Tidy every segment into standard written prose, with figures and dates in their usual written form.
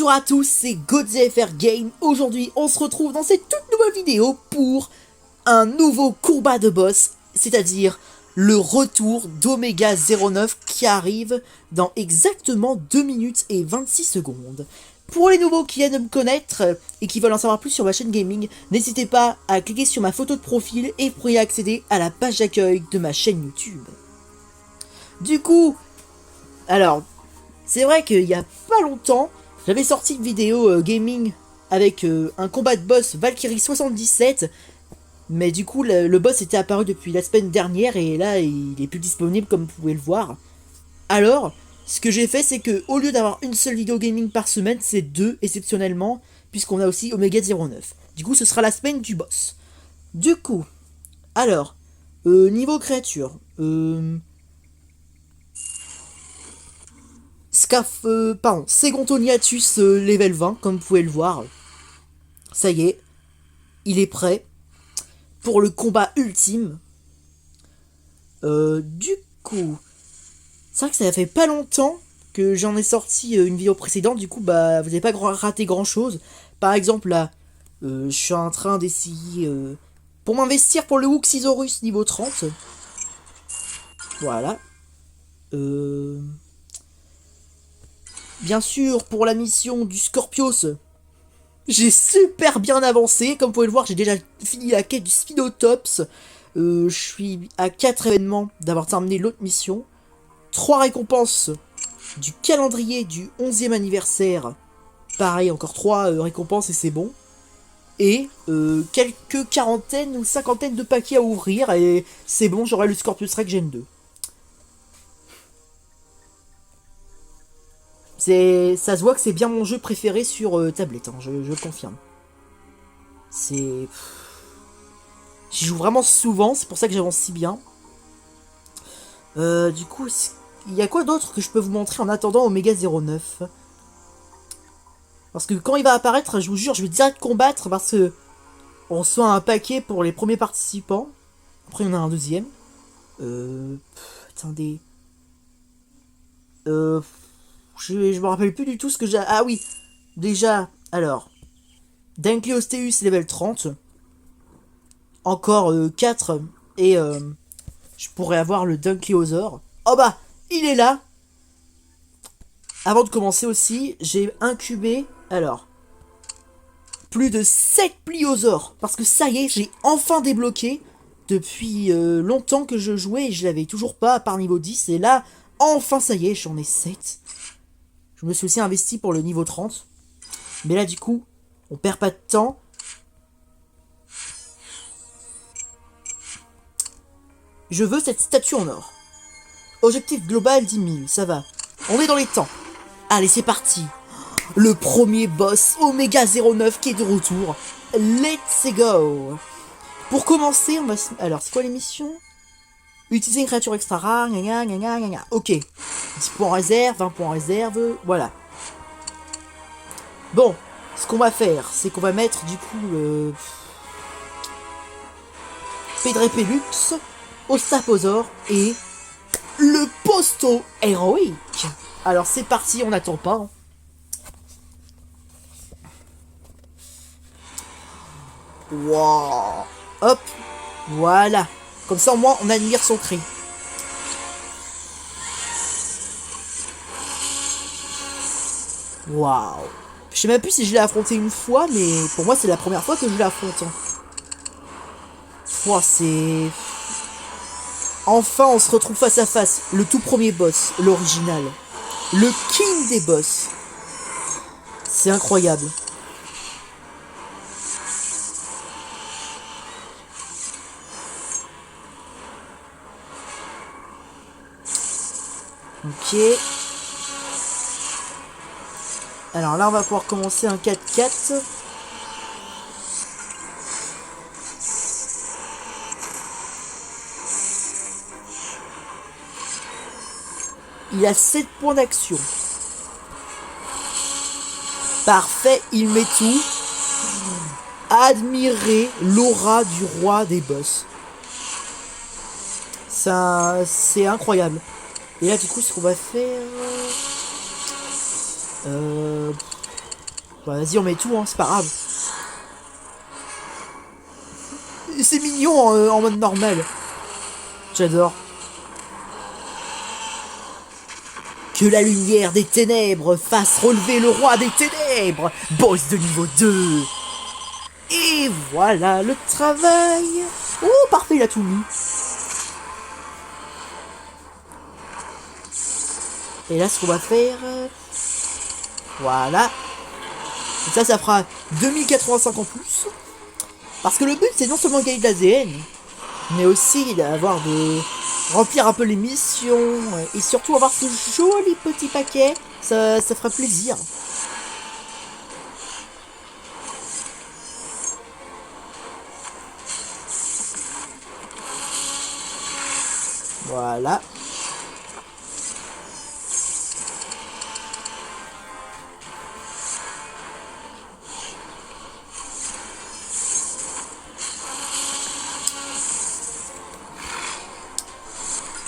Bonjour à tous, c'est GodzFR Game. Aujourd'hui, on se retrouve dans cette toute nouvelle vidéo pour un nouveau combat de boss, c'est-à-dire le retour d'Omega 09 qui arrive dans exactement 2 minutes et 26 secondes. Pour les nouveaux qui viennent de me connaître et qui veulent en savoir plus sur ma chaîne gaming, n'hésitez pas à cliquer sur ma photo de profil et vous pourrez accéder à la page d'accueil de ma chaîne YouTube. Du coup, alors, c'est vrai qu'il y a pas longtemps, j'avais sorti une vidéo gaming avec un combat de boss Valkyrie 77, mais du coup le boss était apparu depuis la semaine dernière et là il est plus disponible comme vous pouvez le voir. Alors, ce que j'ai fait c'est que au lieu d'avoir une seule vidéo gaming par semaine, c'est deux exceptionnellement, puisqu'on a aussi Omega 09. Du coup ce sera la semaine du boss. Du coup, alors, niveau créature, Segontoniatus level 20, comme vous pouvez le voir. Ça y est, il est prêt pour le combat ultime. Du coup, c'est vrai que ça fait pas longtemps que j'en ai sorti une vidéo précédente, du coup, bah, vous n'avez pas raté grand chose. Par exemple, là, je suis en train d'essayer pour m'investir pour le Wuxisaurus niveau 30. Voilà. Bien sûr, pour la mission du Scorpios, j'ai super bien avancé. Comme vous pouvez le voir, j'ai déjà fini la quête du Spinotops. Je suis à 4 événements d'avoir terminé l'autre mission. 3 récompenses du calendrier du 11e anniversaire. Pareil, encore 3 récompenses et c'est bon. Et quelques quarantaines ou cinquantaines de paquets à ouvrir. Et c'est bon, j'aurai le Scorpius Rex Gen 2. Ça se voit que c'est bien mon jeu préféré sur tablette, hein, je le confirme. J'y joue vraiment souvent, c'est pour ça que j'avance si bien. Du coup, il y a quoi d'autre que je peux vous montrer en attendant Omega 09? Parce que quand il va apparaître, je vous jure, je vais direct combattre parce que on reçoit un paquet pour les premiers participants. Après, il y en a un deuxième. Attendez. Je me rappelle plus du tout ce que j'ai... Ah oui, déjà, alors, Dunkleosteus level 30. Encore 4 et je pourrais avoir le Dunkleosaur. Oh bah, il est là. Avant de commencer aussi, j'ai incubé, alors, plus de 7 pliosaures. Parce que ça y est, j'ai enfin débloqué. Depuis longtemps que je jouais et je l'avais toujours pas, à part niveau 10. Et là, enfin ça y est, j'en ai 7. Je me suis aussi investi pour le niveau 30. Mais là, du coup, on perd pas de temps. Je veux cette statue en or. Objectif global 10 000, ça va. On est dans les temps. Allez, c'est parti. Le premier boss, Omega 09, qui est de retour. Let's go. Pour commencer, on va... Alors, c'est quoi les missions? Utiliser une créature extra rare, gna gna gna gna gna. Ok. 10 points en réserve, 20 points en réserve, voilà. Bon, ce qu'on va faire, c'est qu'on va mettre du coup Pedrepelux, Ostaposaur et le posto héroïque. Alors c'est parti, on n'attend pas. Hein. Wow. Hop, voilà. Comme ça au moins on admire son cri. Waouh. Je sais même plus si je l'ai affronté une fois, mais pour moi c'est la première fois que je l'affronte. Hein. Wow, c'est... Enfin on se retrouve face à face. Le tout premier boss, l'original. Le king des boss. C'est incroyable. Ok. Alors là, on va pouvoir commencer un 4-4. Il a 7 points d'action. Parfait, il met tout. Admirez l'aura du roi des boss. Ça, c'est incroyable. Et là, du coup, ce qu'on va faire... Bah, vas-y, on met tout, hein, c'est pas grave. C'est mignon en mode normal. J'adore. Que la lumière des ténèbres fasse relever le roi des ténèbres. Boss de niveau 2. Et voilà le travail. Oh, parfait, il a tout mis. Et là, ce qu'on va faire... Voilà. Et ça fera 2085 en plus. Parce que le but, c'est non seulement gagner de l'ADN, mais aussi d'avoir de... remplir un peu les missions, et surtout avoir ce joli petit paquet, ça fera plaisir. Voilà.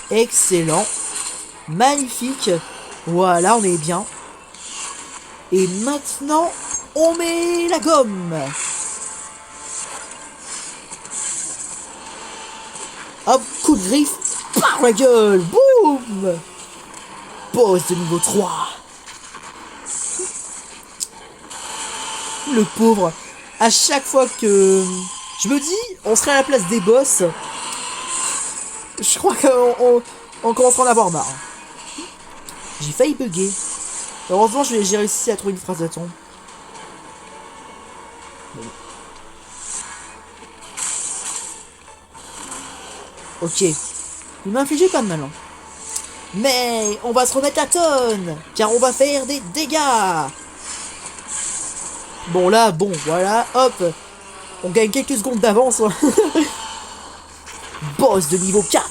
Excellent. Magnifique. Voilà, on est bien. Et maintenant, on met la gomme. Hop, coup de griffe. Par la gueule. Boum. Boss de niveau 3. Le pauvre. À chaque fois que... Je me dis, on serait à la place des boss... Je crois qu'on commencera à en avoir marre. J'ai failli bugger. Heureusement, j'ai réussi à trouver une phrase d'attente. Bon. Ok. Il m'a infligé pas de mal. Hein. Mais on va se remettre la tonne. Car on va faire des dégâts. Bon là, bon, voilà. Hop. On gagne quelques secondes d'avance. Boss de niveau 4.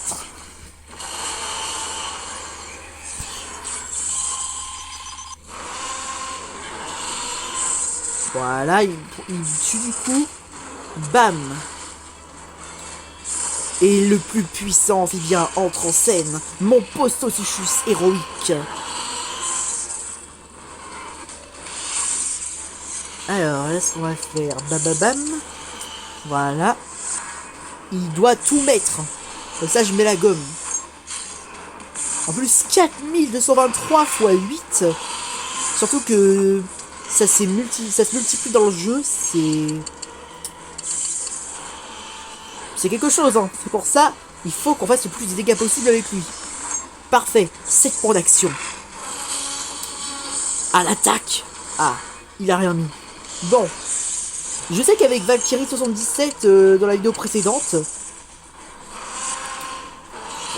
Voilà, il tue du coup. Bam. Et le plus puissant amphibien entre en scène. Mon Postosuchus héroïque. Alors, là, ce qu'on va faire. Bababam. Voilà. Il doit tout mettre. Comme ça, je mets la gomme. En plus, 4223 x 8. Surtout que ça se multiplie dans le jeu. C'est quelque chose. Hein. C'est pour ça, il faut qu'on fasse le plus de dégâts possible avec lui. Parfait. 7 points d'action. À l'attaque. Ah, il a rien mis. Bon. Je sais qu'avec Valkyrie 77 dans la vidéo précédente,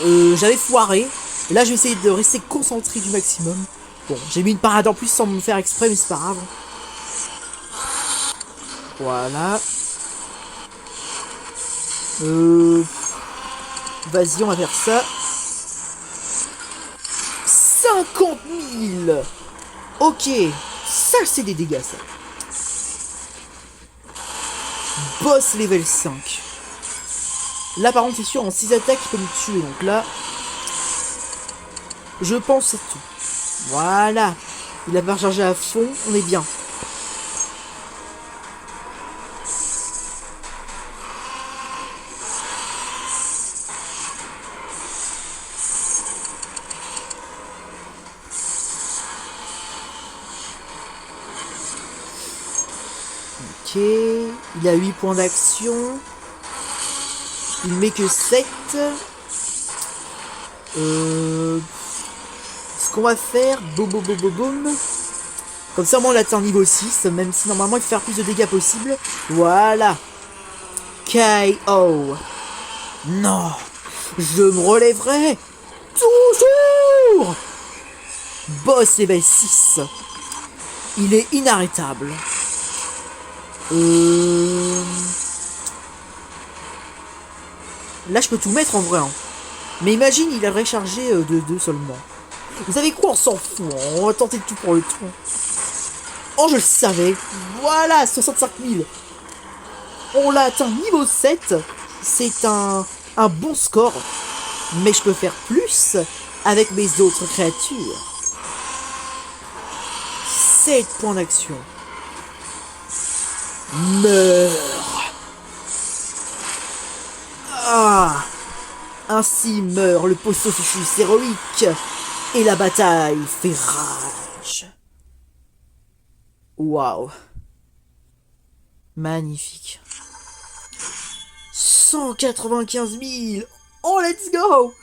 j'avais foiré. Et là, je vais essayer de rester concentré du maximum. Bon, j'ai mis une parade en plus sans me faire exprès, mais c'est pas grave. Voilà. Vas-y, on va faire ça. 50 000. Ok. Ça, c'est des dégâts, ça. Boss level 5. Là par contre c'est sûr en 6 attaques il peut me tuer. Donc là je pense c'est tout. Voilà. Il a pas rechargé à fond. On est bien. Ok. Il a 8 points d'action. Il met que 7. Ce qu'on va faire, boum. Comme ça, on atteint niveau 6, même si normalement il faut faire plus de dégâts possible. Voilà. KO. Non. Je me relèverai. Toujours. Boss level 6. Il est inarrêtable. Là, je peux tout mettre en vrai. Hein. Mais imagine, il a rechargé de 2 seulement. Vous savez quoi, on s'en fout. Hein. On va tenter tout pour le tout. Oh, je le savais. Voilà, 65 000. On l'a atteint niveau 7. C'est un bon score. Mais je peux faire plus avec mes autres créatures. 7 points d'action. Meurs. Ah. Ainsi meurt le Possosuchus héroïque, et la bataille fait rage. Waouh. Magnifique. 195 000. Oh, let's go.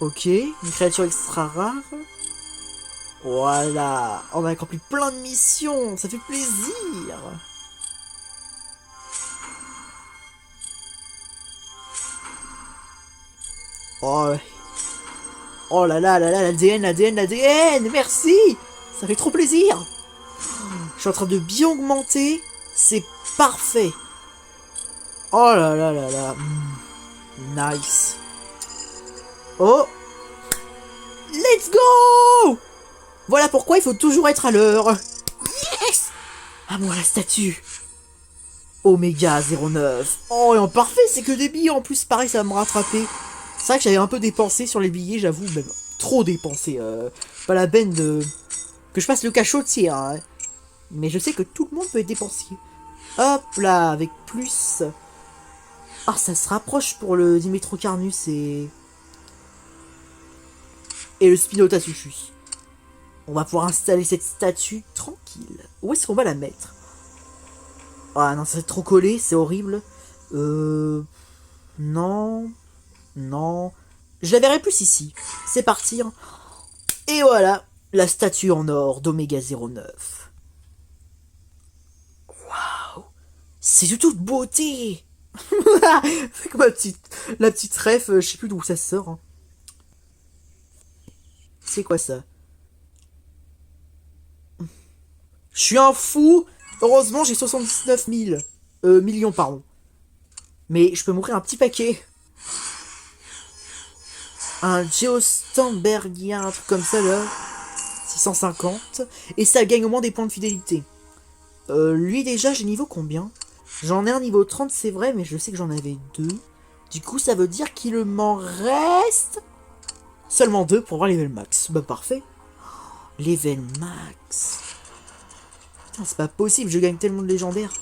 Ok, une créature extra rare. Voilà, on a accompli plein de missions, ça fait plaisir. Oh, oh là là là là, l'ADN, l'ADN, l'ADN, merci. Ça fait trop plaisir. Je suis en train de bien augmenter, c'est parfait. Oh là là là là, nice. Oh, let's go. Voilà pourquoi il faut toujours être à l'heure. Yes. À moi la statue. Oméga 09. Oh, et en parfait, c'est que des billets en plus, pareil, ça va me rattraper. C'est vrai que j'avais un peu dépensé sur les billets, j'avoue, même trop dépensé. Pas la peine de... que je fasse le cachotier, hein. Mais je sais que tout le monde peut être dépensier. Hop là, avec plus... Ah, ça se rapproche pour le Dimetrocarnus et... le Spinosuchus. On va pouvoir installer cette statue tranquille. Où est-ce qu'on va la mettre? Ah non, c'est trop collé, c'est horrible. Non... Non... Je la verrai plus ici. C'est parti. Hein. Et voilà, la statue en or d'Oméga 09. Waouh. C'est de toute beauté. C'est comme la petite ref, je sais plus d'où ça sort. Hein. C'est quoi ça? Je suis un fou. Heureusement, j'ai 79 000. Millions, pardon. Mais je peux m'ouvrir un petit paquet. Un Geostambergien, un truc comme ça, là. 650. Et ça gagne au moins des points de fidélité. Lui, déjà, j'ai niveau combien? J'en ai un niveau 30, c'est vrai, mais je sais que j'en avais 2. Du coup, ça veut dire qu'il m'en reste... seulement 2 pour voir level max. Bah, parfait. Level max. Putain, c'est pas possible, je gagne tellement de légendaires.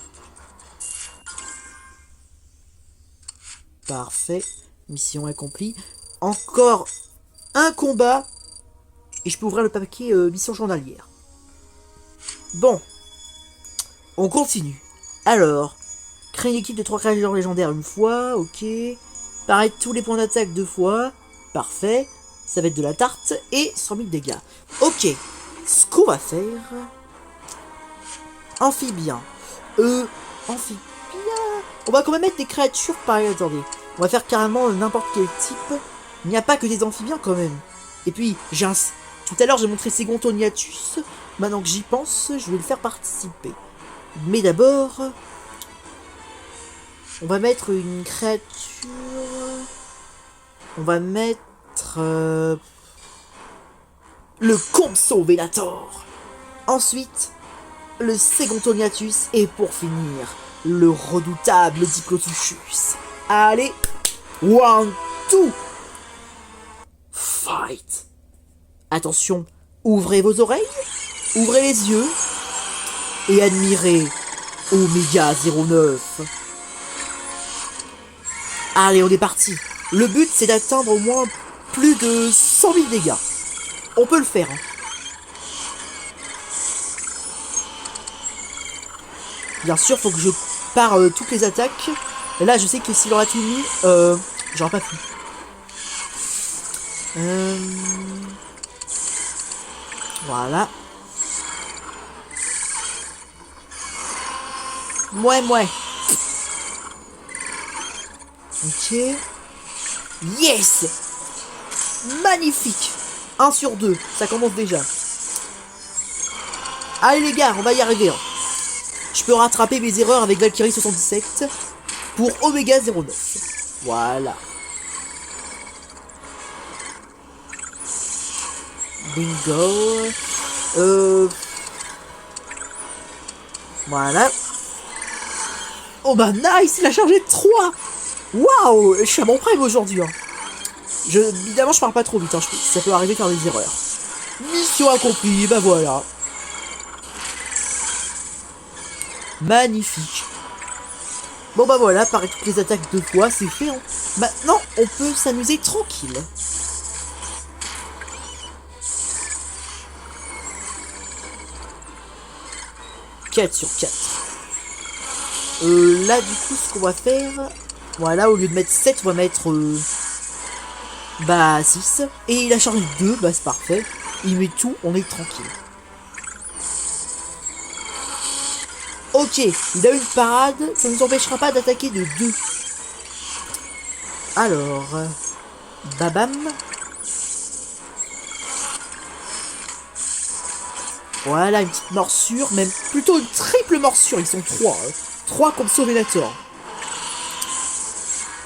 Parfait. Mission accomplie. Encore un combat. Et je peux ouvrir le paquet mission journalière. Bon. On continue. Alors. Créer une équipe de 3 créatures légendaires une fois. Ok. Pareil, tous les points d'attaque 2 fois. Parfait. Ça va être de la tarte. Et 100 000 dégâts. Ok. Ce qu'on va faire... Amphibien. Amphibien. On va quand même mettre des créatures pareilles. Attendez. On va faire carrément n'importe quel type. Il n'y a pas que des amphibiens quand même. Et puis, tout à l'heure j'ai montré Segontoniatus. Maintenant que j'y pense, je vais le faire participer. Mais d'abord... On va mettre une créature... On va mettre... le Compso Venator. Ensuite... le Segontoniatus, et pour finir, le redoutable Diploteuchus. Allez, 1, 2, fight. Attention, ouvrez vos oreilles, ouvrez les yeux, et admirez Oméga 09. Allez, on est parti. Le but, c'est d'atteindre au moins plus de 100 000 dégâts. On peut le faire, hein. Bien sûr, faut que je pare toutes les attaques. Et là, je sais que s'il aurait tout mis, j'aurais pas pu. Voilà. Mouais. Ok. Yes. Magnifique. 1 sur 2, ça commence déjà. Allez les gars, on va y arriver. Hein. Je peux rattraper mes erreurs avec Valkyrie 77 pour Oméga 09. Voilà. Bingo. Voilà. Oh bah nice, il a chargé 3. Waouh, je suis à mon prime aujourd'hui. Hein. Évidemment, je parle pas trop vite. Hein. Ça peut arriver de faire des erreurs. Mission accomplie, bah voilà. Magnifique. Bon bah voilà, pareil, toutes les attaques 2 fois, c'est fait. Hein. Maintenant, on peut s'amuser tranquille. « 4 sur 4. Là, du coup, ce qu'on va faire... Voilà, au lieu de mettre 7, on va mettre... bah, 6. Et il a chargé 2, bah c'est parfait. Il met tout, on est tranquille. Ok, il a une parade, ça ne nous empêchera pas d'attaquer de 2. Alors... babam. Voilà, une petite morsure, même plutôt une triple morsure, ils sont 3. Hein. 3 contre Sauvenator.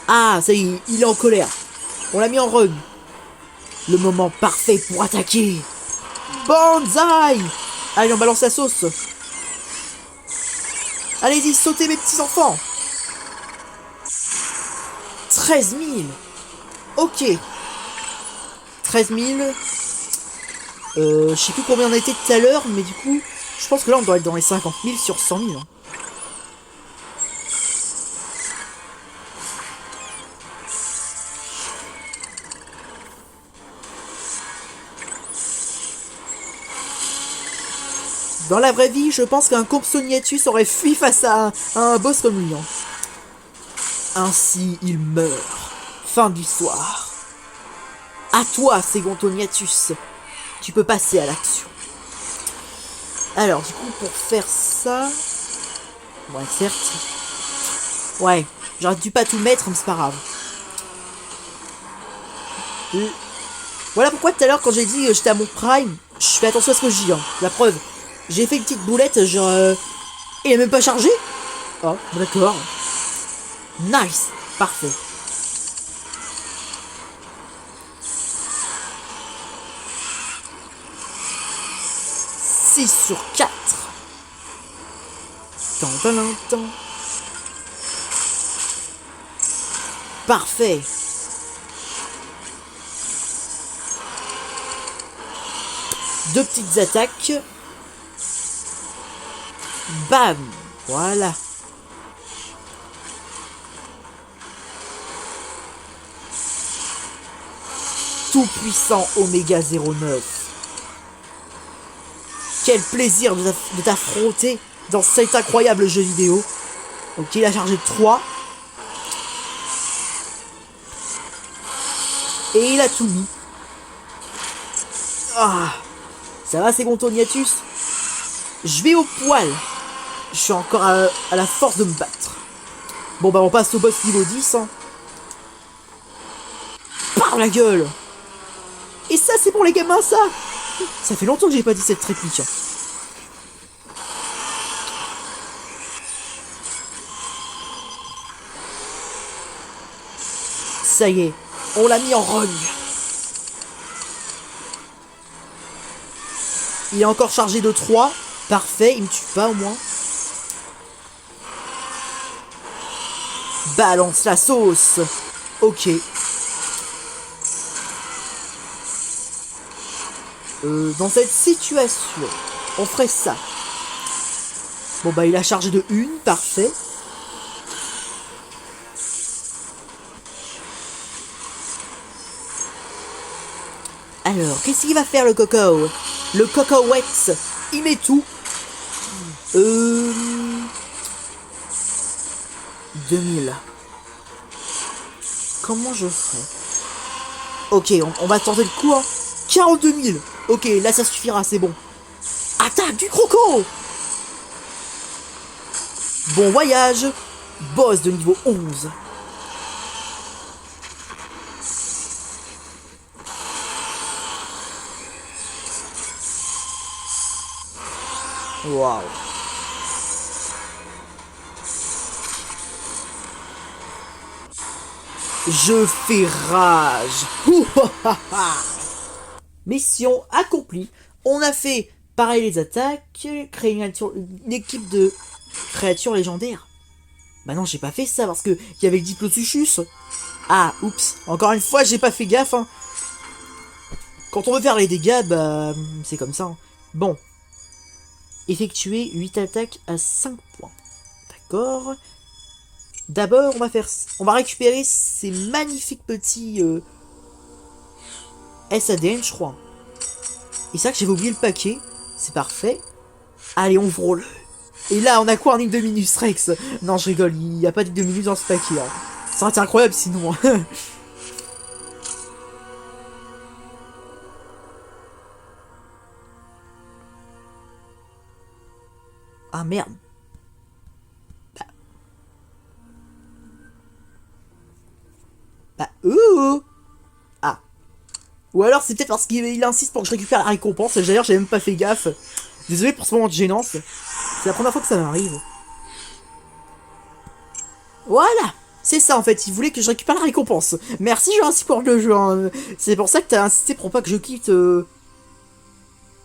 Ah, ça y est, il est en colère. On l'a mis en run. Le moment parfait pour attaquer. Banzai! Allez, on balance la sauce. Allez-y, sautez mes petits enfants. 13 000. Ok. 13 000. Je sais plus combien on a été tout à l'heure, mais du coup, je pense que là on doit être dans les 50 000 sur 100 000. Hein. Dans la vraie vie, je pense qu'un Compsognathus aurait fui face à un boss comme lui. Hein. Ainsi, il meurt. Fin du soir. À toi, Segontognathus. Tu peux passer à l'action. Alors, du coup, pour faire ça... Ouais, certes. Ouais, j'aurais dû pas tout mettre, mais c'est pas grave. Voilà pourquoi tout à l'heure, quand j'ai dit j'étais à mon prime, je fais attention à ce que je dis. Hein. La preuve, j'ai fait une petite boulette, genre... il a même pas chargé. Oh, d'accord. Nice. Parfait. Sur 4. Parfait. Deux petites attaques. Bam. Voilà. Tout puissant Oméga 09. Quel plaisir de t'affronter dans cet incroyable jeu vidéo. Ok, il a chargé 3. Et il a tout mis. Ah, ça va, Segontognathus? Je vais au poil. Je suis encore à la force de me battre. Bon bah on passe au boss niveau 10. Hein. Par la gueule. Et ça c'est pour les gamins ça. Ça fait longtemps que j'ai pas dit cette réplique. Hein. Ça y est, on l'a mis en rogne. Il est encore chargé de 3. Parfait, il me tue pas au moins. Balance la sauce. Ok. Dans cette situation, on ferait ça. Bon bah il a chargé de 1, parfait. Alors, qu'est-ce qu'il va faire le coco? Le coco Wex, il met tout. 2000. Comment je ferais? Ok, on va tenter le coup. Hein. 42 000. Ok, là ça suffira, c'est bon. Attaque du croco. Bon voyage. Boss de niveau 11. Waouh. Je fais rage. Mission accomplie. On a fait pareil les attaques, créer une équipe de créatures légendaires. Bah non, j'ai pas fait ça parce que il y avait le Diploteuchus. Ah, oups. Encore une fois, j'ai pas fait gaffe. Hein. Quand on veut faire les dégâts, c'est comme ça. Hein. Bon. Effectuer 8 attaques à 5 points. D'accord. D'abord, on va récupérer ces magnifiques petits SADN, je crois. Et c'est vrai que j'avais oublié le paquet. C'est parfait. Allez, on ouvre-le. Et là, on a quoi, un Igdominus Rex? Non, je rigole, il n'y a pas d'Igdominus dans ce paquet. Hein. Ça aurait été incroyable sinon. Ah merde. Oh. Ah. Ou alors c'est peut-être parce qu'il insiste pour que je récupère la récompense. D'ailleurs, j'ai même pas fait gaffe. Désolé pour ce moment de gênance. C'est la première fois que ça m'arrive. Voilà. C'est ça en fait, il voulait que je récupère la récompense. Merci Jurassic World le jeu. Hein. C'est pour ça que t'as insisté pour pas que je quitte...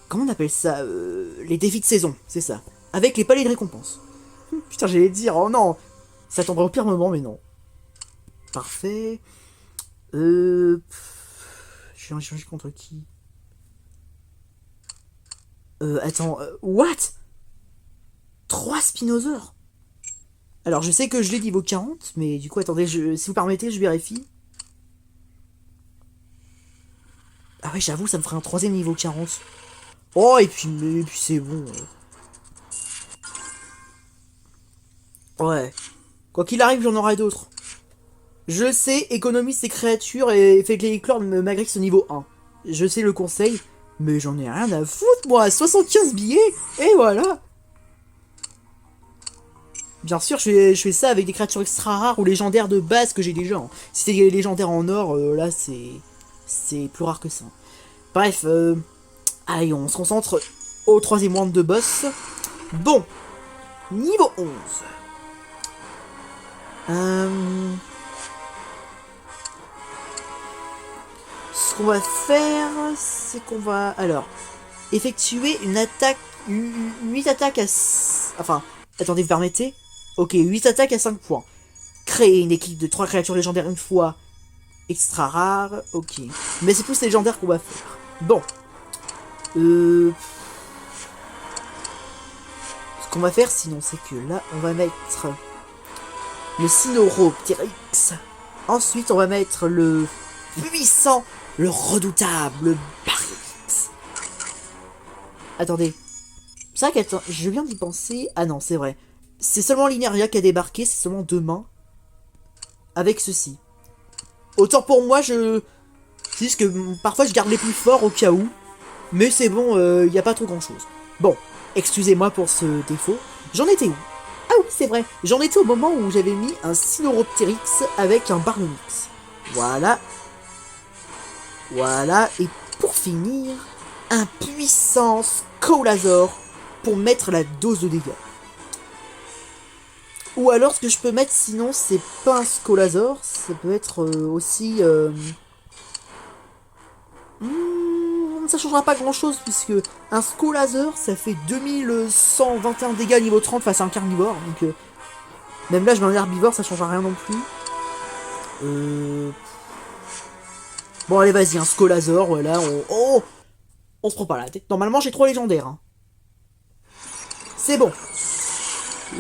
Comment on appelle ça les défis de saison, c'est ça. Avec les palais de récompense. Putain, j'allais dire, oh non. Ça tomberait au pire moment, mais non. Parfait. Je vais en échanger contre qui? Attends, what? 3 Spinosaures. Alors, je sais que je l'ai niveau 40, mais du coup, attendez, si vous permettez, je vérifie. Ah ouais, j'avoue, ça me ferait un 3ème niveau 40. Oh, et puis c'est bon. Ouais. Quoi qu'il arrive, j'en aurai d'autres. Je sais, économise ces créatures et fait que les éclores me magrissent au niveau 1. Je sais le conseil, mais j'en ai rien à foutre, moi. 75 billets, et voilà. Bien sûr, je fais ça avec des créatures extra rares ou légendaires de base que j'ai déjà. Hein. Si c'est des légendaires en or, là, c'est plus rare que ça. Bref, allez, on se concentre au 3ème round de boss. Bon, niveau 11. Ce qu'on va faire, c'est qu'on va... Alors, effectuer une attaque... 8 attaques à... Enfin, attendez, vous permettez? Ok, 8 attaques à 5 points. Créer une équipe de 3 créatures légendaires une fois. Extra rare, ok. Mais c'est plus légendaire qu'on va faire. Bon. Ce qu'on va faire, sinon, c'est que là, on va mettre... le Sinnoropteryx. Ensuite, on va mettre le puissant, le redoutable Baryonyx. Attendez. C'est vrai qu'attends, je viens d'y penser. Ah non, c'est vrai. C'est seulement Linearia qui a débarqué, c'est seulement demain. Avec ceci. Autant pour moi, c'est juste que parfois je garde les plus forts au cas où. Mais c'est bon, il n'y a pas trop grand chose. Bon, excusez-moi pour ce défaut. J'en étais où? Ah oui, c'est vrai. J'en étais au moment où j'avais mis un Sinnoropteryx avec un Baryonyx. Voilà. Voilà. Et pour finir, un puissant Scholazor pour mettre la dose de dégâts. Ou alors ce que je peux mettre sinon c'est pas un Scholazor, ça peut être aussi... ça changera pas grand chose puisque un Scholazor ça fait 2121 dégâts niveau 30 face à un carnivore. Donc même là je mets un herbivore, ça changera rien non plus. Bon allez vas-y, un Scholazor, voilà, on se prend pas la tête. Normalement j'ai 3 légendaires. Hein. C'est bon.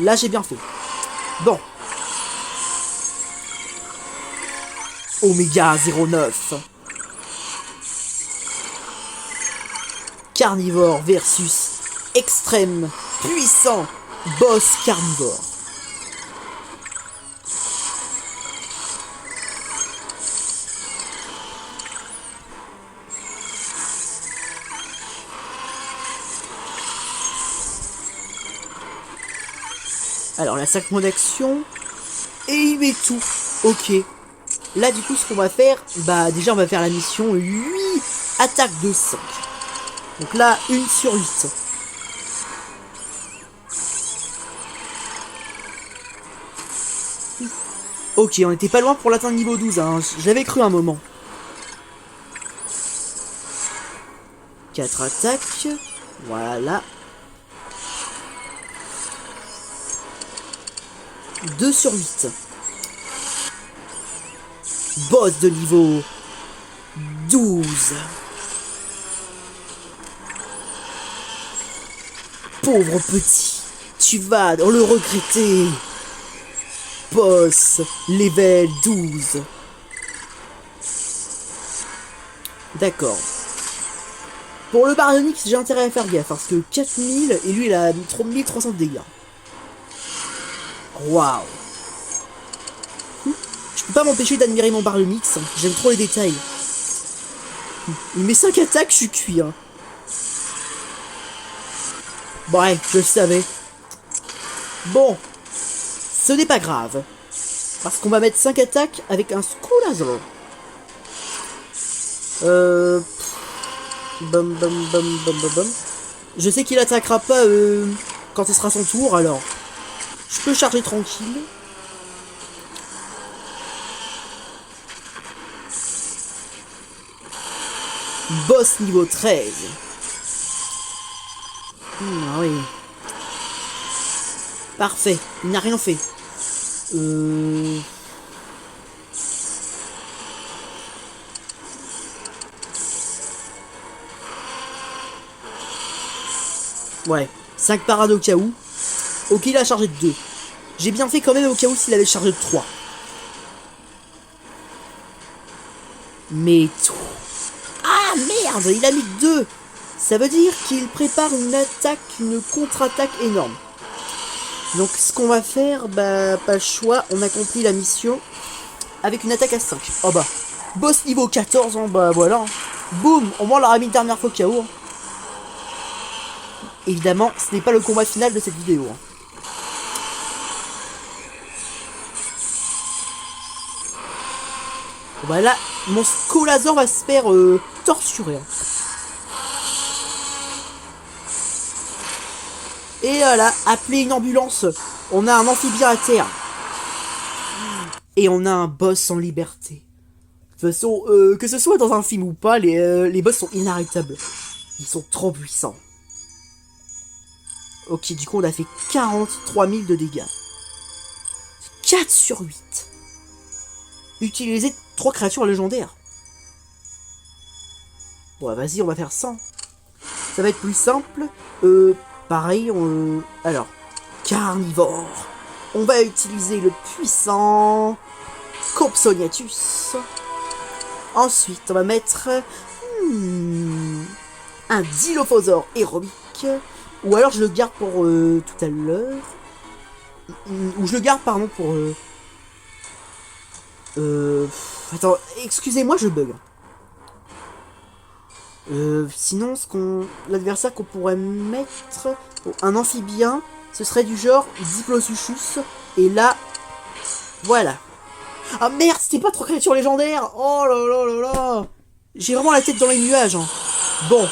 Là j'ai bien fait. Bon. Oméga 09. Carnivore versus extrême puissant boss carnivore. Alors la 5 mots d'action. Et il met tout. Ok. Là du coup ce qu'on va faire, bah déjà on va faire la mission 8 attaques de 5. Donc là 1 sur 8. Ok, on était pas loin pour l'atteindre niveau 12, hein. J'avais cru un moment. 4 attaques. Voilà. 2 sur 8. Boss de niveau 12. Pauvre petit, tu vas le regretter. boss level 12. D'accord. Pour le Baryonyx, j'ai intérêt à faire gaffe, parce que 4000, et lui il a 1300 de dégâts. Waouh. Je peux pas m'empêcher d'admirer mon Baryonyx, j'aime trop les détails. Il met 5 attaques, je suis cuit. Hein. Bref, je le savais. Bon, ce n'est pas grave. Parce qu'on va mettre 5 attaques avec un Screwlaser. Je sais qu'il attaquera pas quand ce sera son tour, alors je peux charger tranquille. Boss niveau 13. Ah oui. Parfait, il n'a rien fait. Ouais, 5 parades au cas où. Ok, il a chargé de 2. J'ai bien fait quand même au cas où s'il avait chargé de 3. Mais tout. Ah merde, il a mis 2. Ça veut dire qu'il prépare une attaque, une contre-attaque énorme. Donc ce qu'on va faire, bah pas le choix, on accomplit la mission avec une attaque à 5. Oh bah, boss niveau 14, hein, bah voilà. Boum, au moins on l'aura mis une dernière fois KO. Hein. Évidemment, ce n'est pas le combat final de cette vidéo. Hein. Bon bah là, mon Screwlaser va se faire torturer. Hein. Et voilà, appeler une ambulance. On a un amphibien à terre. Et on a un boss en liberté. De toute façon, que ce soit dans un film ou pas, les boss sont inarrêtables. Ils sont trop puissants. Ok, du coup, on a fait 43 000 de dégâts. 4 sur 8. Utiliser 3 créatures légendaires. Bon, vas-y, on va faire 100. Ça va être plus simple. Pareil, alors, carnivore. On va utiliser le puissant Compsognathus. Ensuite, on va mettre un Dilophosaure héroïque. Ou alors je le garde pour tout à l'heure. Ou je le garde, pardon, pour... Attends, excusez-moi, je bug. Sinon, l'adversaire qu'on pourrait mettre, un amphibien, ce serait du genre Diplossuchus. Et là, voilà. Ah merde, c'était pas 3 créatures légendaires. Oh là là là là. J'ai vraiment la tête dans les nuages. Hein. Bon,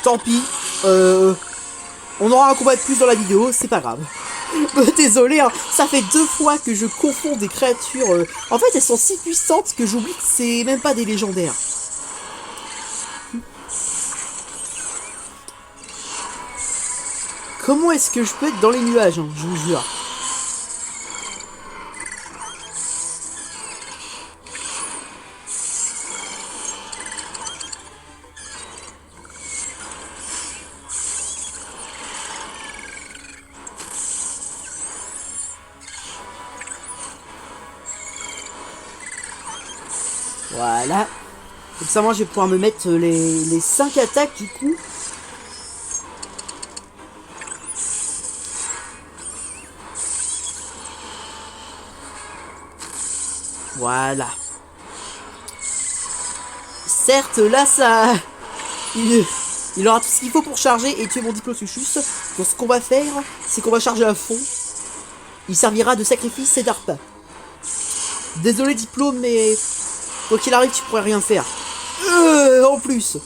tant pis. On aura un combat de plus dans la vidéo, c'est pas grave. Désolé, hein, ça fait 2 fois que je confonds des créatures. En fait, elles sont si puissantes que j'oublie que c'est même pas des légendaires. Comment est-ce que je peux être dans les nuages, hein, je vous jure. Voilà. Comme ça, moi, je vais pouvoir me mettre les 5 attaques, du coup. Voilà. Certes, là, ça... Il aura tout ce qu'il faut pour charger et tuer mon Diplossuchus. Donc, ce qu'on va faire, c'est qu'on va charger à fond. Il servira de sacrifice et d'arpa. Désolé, Diplo, mais... Quoi qu'il arrive, tu pourrais rien faire. En plus.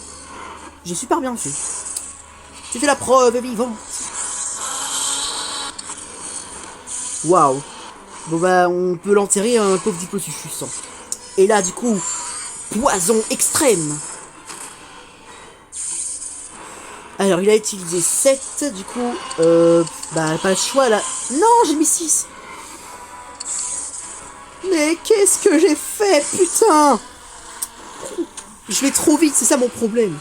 J'ai super bien fait. Tu fais la preuve vivante. Waouh. Bon bah, on peut l'enterrer, un pauvre Diplossuchus. Et là, du coup, poison extrême. Alors, il a utilisé 7, du coup, bah, pas le choix, là. Non, j'ai mis 6. Mais qu'est-ce que j'ai fait, putain? Je vais trop vite, c'est ça mon problème.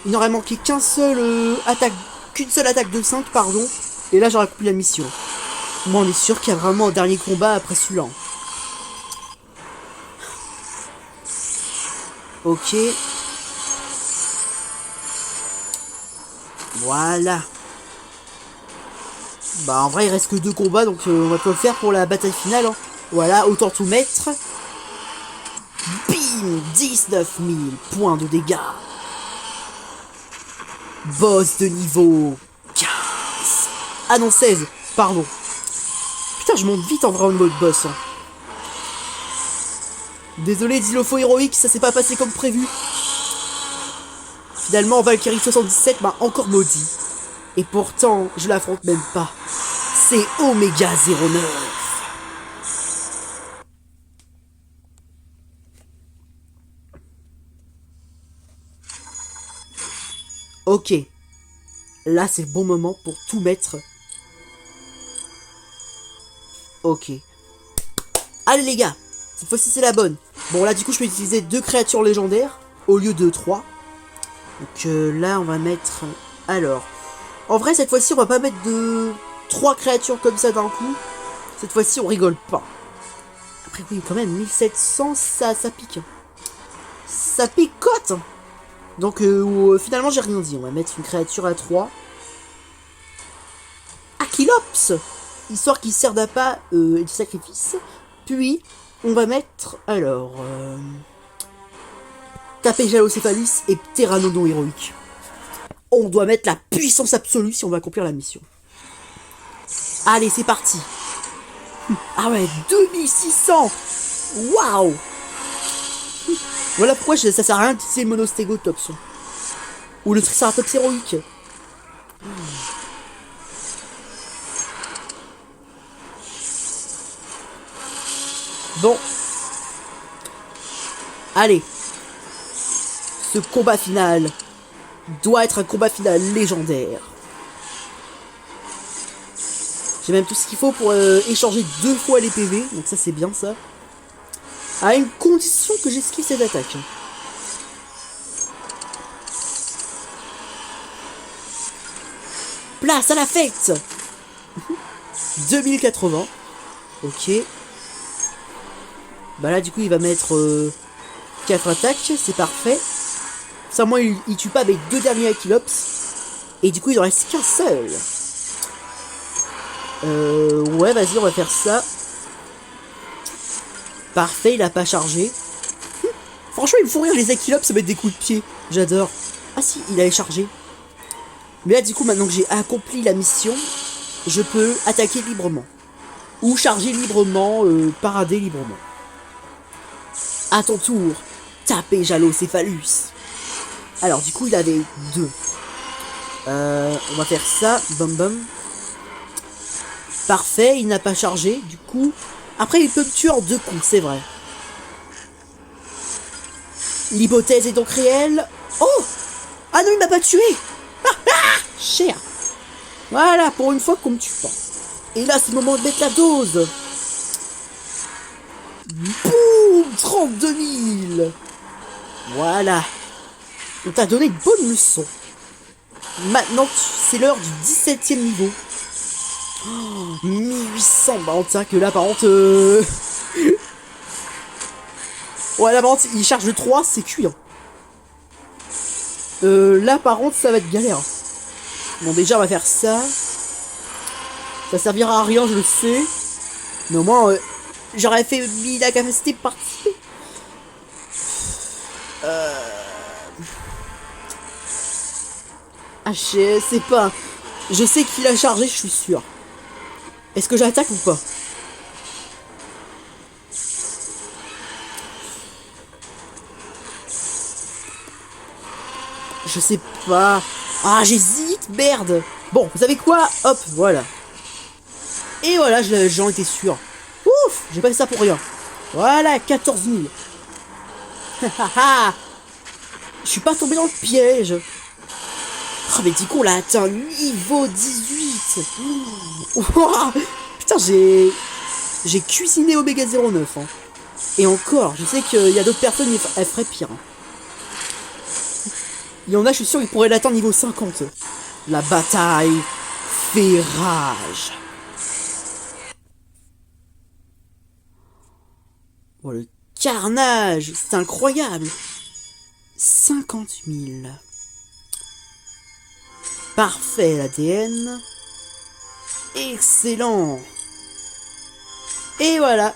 Il n'aurait manqué qu'une seule attaque de 5, pardon. Et là, j'aurais coupé la mission. Moi, on est sûr qu'il y a vraiment un dernier combat après celui-là. Ok. Voilà. Bah en vrai il reste que 2 combats donc on va pas le faire pour la bataille finale. Hein. Voilà, autant tout mettre. Bim, 19 000 points de dégâts. Boss de niveau 15. Ah non 16, pardon. Putain je monte vite en vrai en mode boss. Hein. Désolé Dilopho héroïque, ça s'est pas passé comme prévu. Finalement Valkyrie 77 m'a encore maudit. Et pourtant je l'affronte même pas. C'est Oméga 09. Ok. Là, c'est le bon moment pour tout mettre. Ok. Allez les gars. Cette fois-ci, c'est la bonne. Bon, là, du coup, je peux utiliser 2 créatures légendaires au lieu de 3. Donc là, on va mettre... Alors. En vrai, cette fois-ci, on va pas mettre de 3 créatures comme ça d'un coup. Cette fois-ci, on rigole pas. Après, oui, quand même, 1700, ça pique. Ça picote. Donc, finalement, j'ai rien dit. On va mettre une créature à 3. Aquilops, histoire qu'il sert d'appât et de sacrifice. Puis, on va mettre, alors... Tapéjalocéphalus et Pteranodon héroïque. On doit mettre la puissance absolue si on va accomplir la mission. Allez, c'est parti. Ah ouais, 2600. Waouh. Voilà pourquoi ça sert à rien d'utiliser le Monostégotops. Ou le Triceratops héroïque. Bon. Allez. Ce combat final doit être un combat final légendaire. J'ai même tout ce qu'il faut pour échanger 2 fois les PV. Donc ça c'est bien ça. À une condition que j'esquive cette attaque. Place à la fête. 2080. Ok. Bah là du coup il va mettre 4 attaques, c'est parfait. Ça moi il tue pas avec 2 derniers Aquilops. Et du coup il en reste qu'un seul. Ouais vas-y on va faire ça. Parfait, il a pas chargé. Franchement il me faut rire les Aquilops se mettre des coups de pied. J'adore. Ah si, il avait chargé. Mais là du coup maintenant que j'ai accompli la mission, je peux attaquer librement. Ou charger librement, parader librement. À ton tour, Tapéjalocéphalus. Alors du coup il avait 2. On va faire ça, bum bum. Parfait, il n'a pas chargé, du coup... Après il peut me tuer en 2 coups, c'est vrai. L'hypothèse est donc réelle. Oh! Ah non, il m'a pas tué! Cher! Voilà, pour une fois qu'on me tue pas. Et là, c'est le moment de mettre la dose. Boum! 32 000. Voilà. On t'a donné une bonne leçon. Maintenant, c'est l'heure du 17e niveau. Oh, 1800. Bah, on tient que là, par contre... Ouais, là, par contre, il charge de 3, c'est cuit. Hein. Là, par contre, ça va être galère. Bon, déjà, on va faire ça. Ça servira à rien, je le sais. Mais au moins, j'aurais fait mis la capacité de participer. Ah, je sais pas. Je sais qu'il a chargé, je suis sûr. Est-ce que j'attaque ou pas? Je sais pas. Ah, j'hésite, merde. Bon, vous savez quoi? Hop, voilà. Et voilà, j'en étais sûr. Ouf, j'ai pas fait ça pour rien. Voilà, 14 000. Je suis pas tombé dans le piège. Oh, mais du coup, on l'a atteint niveau 18. Putain, j'ai cuisiné Oméga 09. Hein. Et encore, je sais qu'il y a d'autres personnes, elles feraient pire. Hein. Il y en a, je suis sûr, ils pourraient l'atteindre niveau 50. La bataille fait rage. Oh, le carnage! C'est incroyable! 50 000. Parfait, l'ADN. Excellent! Et voilà!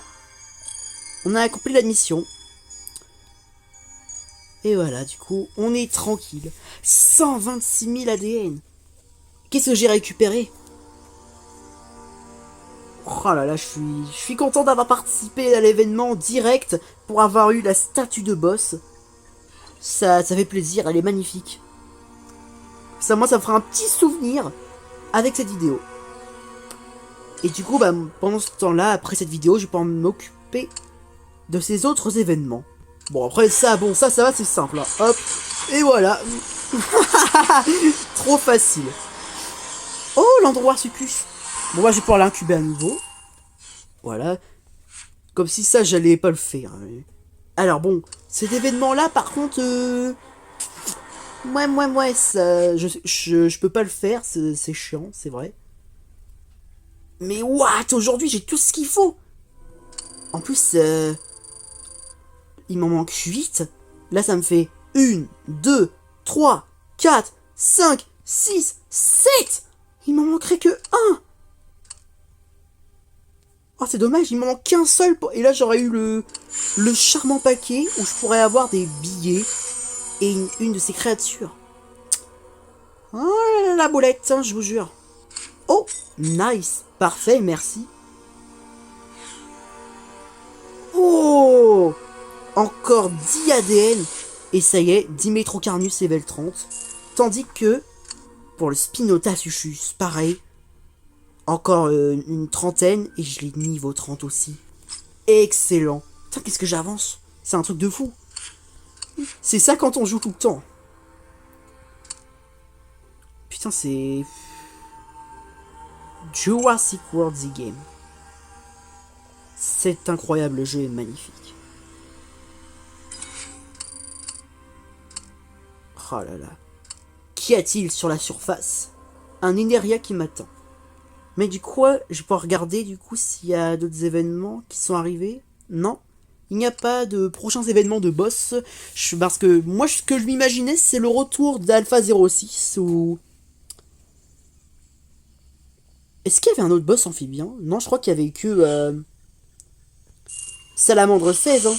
On a accompli la mission. Et voilà, du coup, on est tranquille. 126 000 ADN. Qu'est-ce que j'ai récupéré? Oh là là, je suis content d'avoir participé à l'événement direct pour avoir eu la statue de boss. Ça fait plaisir, elle est magnifique. Ça, moi, ça me fera un petit souvenir avec cette vidéo. Et du coup, bah, pendant ce temps-là, après cette vidéo, je vais pouvoir m'occuper de ces autres événements. Bon, après ça, bon, ça va, c'est simple. Hein. Hop, et voilà. Trop facile. Oh, l'endroit succus. Bon, bah, je vais pouvoir l'incuber à nouveau. Voilà. Comme si ça, j'allais pas le faire. Alors, bon, cet événement-là, par contre... Ouais, ça... Je peux pas le faire, c'est chiant, c'est vrai. Mais what? Aujourd'hui, j'ai tout ce qu'il faut. En plus, il m'en manque 8. Là, ça me fait 1, 2, 3, 4, 5, 6, 7. Il m'en manquerait que 1. Oh, c'est dommage, il m'en manque qu'un seul. Et là, j'aurais eu le charmant paquet où je pourrais avoir des billets et une de ces créatures. Oh la boulette, hein, je vous jure. Oh, nice. Parfait, merci. Oh, encore 10 ADN. Et ça y est, Dimetrocarnus level 30. Tandis que, pour le Spinotasus, pareil. Encore une trentaine, et je l'ai niveau 30 aussi. Excellent. Putain, qu'est-ce que j'avance? C'est un truc de fou. C'est ça quand on joue tout le temps. Putain, c'est... Jurassic World The Game. Cet incroyable jeu est magnifique. Oh là là. Qu'y a-t-il sur la surface? Un Ineria qui m'attend. Mais du coup, je vais pouvoir regarder du coup s'il y a d'autres événements qui sont arrivés. Non, il n'y a pas de prochains événements de boss. Parce que moi, ce que je m'imaginais, c'est le retour d'Alpha 06 ou... Est-ce qu'il y avait un autre boss amphibien? Non, je crois qu'il y avait que... Salamandre 16, hein.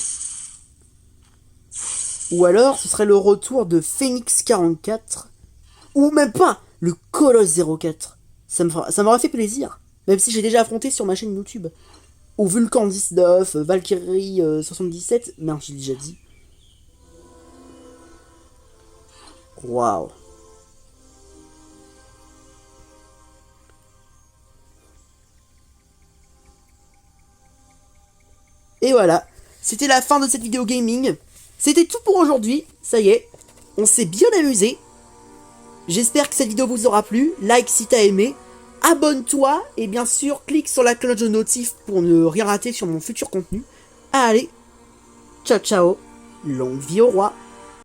Ou alors, ce serait le retour de Phoenix 44. Ou même pas, le Colosse 04. Ça m'aurait fait plaisir. Même si j'ai déjà affronté sur ma chaîne YouTube. Ou Vulcan 19, Valkyrie 77. Merde, j'ai déjà dit. Waouh. Et voilà. C'était la fin de cette vidéo gaming. C'était tout pour aujourd'hui. Ça y est. On s'est bien amusé. J'espère que cette vidéo vous aura plu. Like si t'as aimé. Abonne-toi. Et bien sûr, clique sur la cloche de notif pour ne rien rater sur mon futur contenu. Allez. Ciao, ciao. Longue vie au roi.